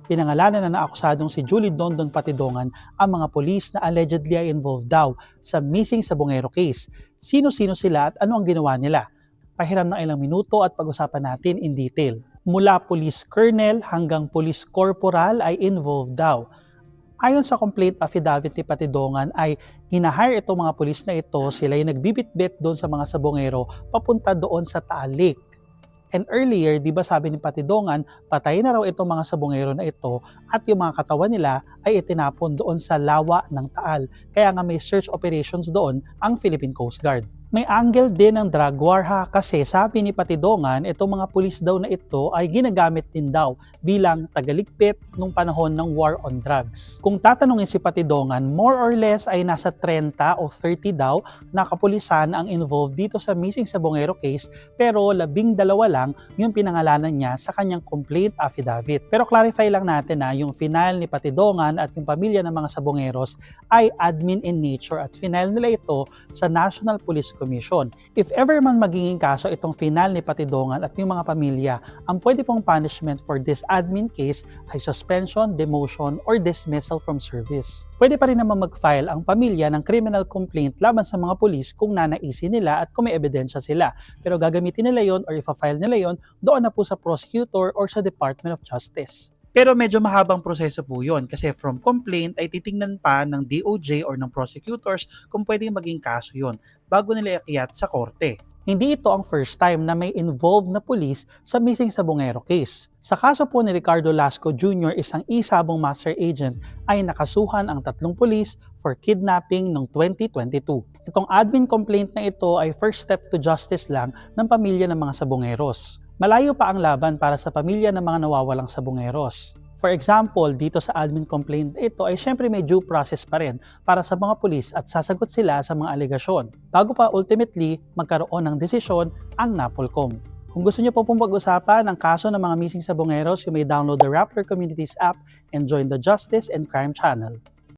Pinangalanan na naakusadong si Julie Dondon Patidongan ang mga pulis na allegedly ay involved daw sa missing Sabongero case. Sino-sino sila at ano ang ginawa nila? Pahiram ng ilang minuto at pag-usapan natin in detail. Mula police colonel hanggang police corporal ay involved daw. Ayon sa complaint affidavit ni Patidongan ay hinahire itong mga pulis na ito, sila yung nagbibitbit doon sa mga Sabongero papunta doon sa Taal Lake. And earlier, di ba sabi ni Patidongan, patay na raw itong mga Sabongero na ito at yung mga katawan nila ay itinapon doon sa lawa ng Taal. Kaya nga may search operations doon ang Philippine Coast Guard. May angle din ng drug war ha, kasi sabi ni Patidongan, itong mga pulis daw na ito ay ginagamit din daw bilang tagaligpit nung panahon ng war on drugs. Kung tatanungin si Patidongan, more or less ay nasa 30 o 30 daw na kapulisan ang involved dito sa missing Sabongero case, pero 12 lang yung pinangalanan niya sa kanyang complaint affidavit. Pero clarify lang natin na yung final ni Patidongan at yung pamilya ng mga Sabongeros ay admin in nature at final nila ito sa National Police Commission. If ever man magiging kaso itong final ni Patidongan at yung mga pamilya, ang pwede pong punishment for this admin case ay suspension, demotion, or dismissal from service. Pwede pa rin naman mag-file ang pamilya ng criminal complaint laban sa mga pulis kung nanaisin nila at kung may ebidensya sila. Pero gagamitin nila yon or ifa-file nila yon doon na po sa prosecutor or sa Department of Justice. Pero medyo mahabang proseso po yun kasi from complaint ay titingnan pa ng DOJ or ng prosecutors kung pwedeng maging kaso yun bago nila iakyat sa korte. Hindi ito ang first time na may involved na pulis sa missing Sabongero case. Sa kaso po ni Ricardo Lasco Jr., isang isabong master agent, ay nakasuhan ang 3 pulis for kidnapping noong 2022. Itong admin complaint na ito ay first step to justice lang ng pamilya ng mga Sabongeros. Malayo pa ang laban para sa pamilya ng mga nawawalang Sabongeros. For example, dito sa admin complaint ito ay syempre may due process pa rin para sa mga pulis at sasagot sila sa mga alegasyon bago pa ultimately magkaroon ng desisyon ang NAPOLCOM. Kung gusto niyo po pong pag-usapan ang kaso ng mga missing Sabongeros, you may download the Rappler Communities app and join the Justice and Crime channel.